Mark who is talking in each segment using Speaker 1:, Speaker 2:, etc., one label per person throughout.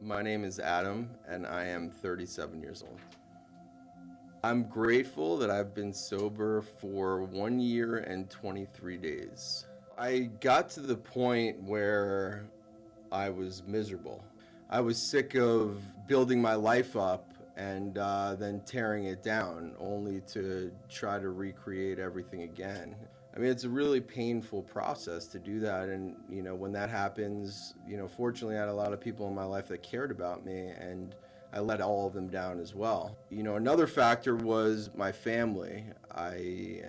Speaker 1: My name is Adam, and I am 37 years old. I'm grateful that I've been sober for 1 year and 23 days. I got to the point where I was miserable. I was sick of building my life up and then tearing it down, only to try to recreate everything again. I mean, it's a really painful process to do that, and when that happens, fortunately I had a lot of people in my life that cared about me, and I let all of them down as well. Another factor was my family. I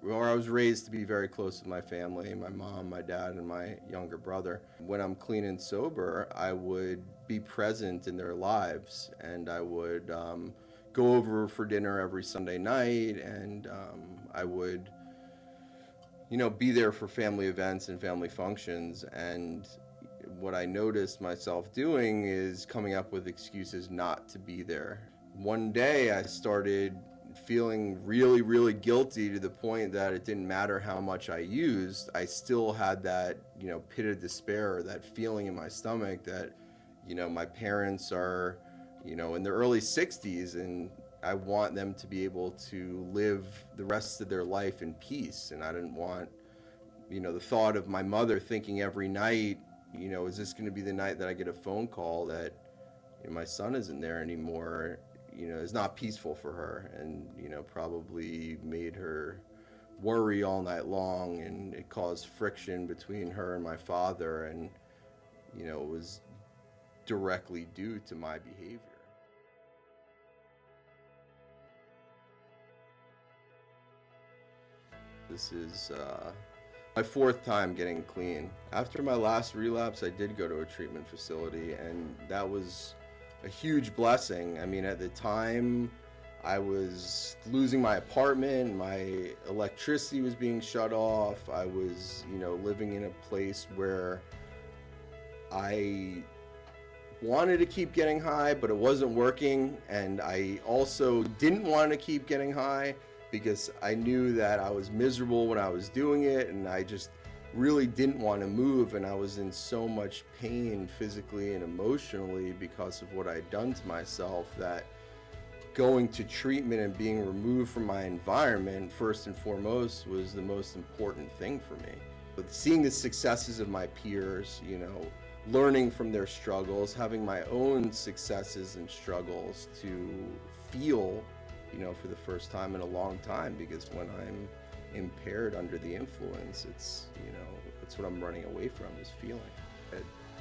Speaker 1: was raised to be very close to my family, my mom, my dad, and my younger brother. When I'm clean and sober, I would be present in their lives, and I would go over for dinner every Sunday night, and I would be there for family events and family functions. And what I noticed myself doing is coming up with excuses not to be there. One day I started feeling really, really guilty, to the point that it didn't matter how much I used. I still had that, pit of despair, or that feeling in my stomach that, my parents are, in their early 60s, and I want them to be able to live the rest of their life in peace. And I didn't want, the thought of my mother thinking every night, is this going to be the night that I get a phone call that my son isn't there anymore, is not peaceful for her, and probably made her worry all night long, and it caused friction between her and my father, and it was directly due to my behavior. This is my fourth time getting clean. After my last relapse, I did go to a treatment facility, and that was a huge blessing. I mean, at the time, I was losing my apartment, my electricity was being shut off, I was, living in a place where I wanted to keep getting high, but it wasn't working, and I also didn't want to keep getting high because I knew that I was miserable when I was doing it, and I just really didn't want to move, and I was in so much pain physically and emotionally because of what I'd done to myself, that going to treatment and being removed from my environment, first and foremost, was the most important thing for me. But seeing the successes of my peers, learning from their struggles, having my own successes and struggles to feel, for the first time in a long time, because when I'm impaired under the influence, it's what I'm running away from, is feeling.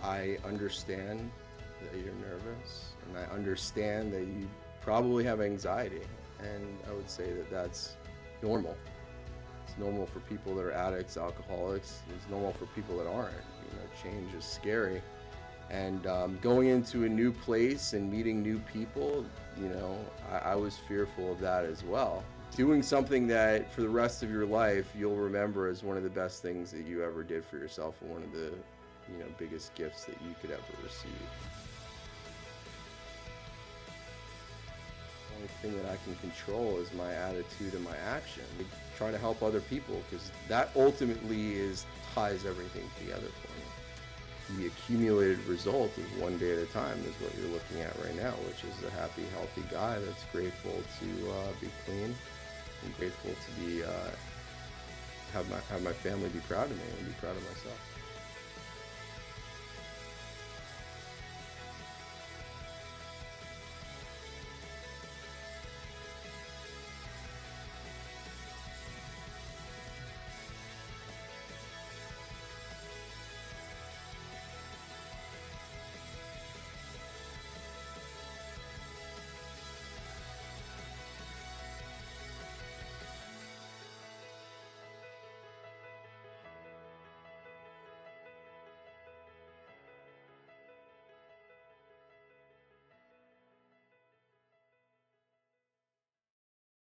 Speaker 1: I understand that you're nervous, and I understand that you probably have anxiety, and I would say that that's normal. It's normal for people that are addicts, alcoholics. It's normal for people that aren't. Change is scary, and going into a new place and meeting new people, I was fearful of that as well. Doing something that for the rest of your life you'll remember as one of the best things that you ever did for yourself, and one of the biggest gifts that you could ever receive. The only thing that I can control is my attitude and my action. I try to help other people, because that ultimately ties everything together for me. The accumulated result of one day at a time is what you're looking at right now, which is a happy, healthy guy that's grateful to be clean, and grateful to be have my family be proud of me and be proud of myself.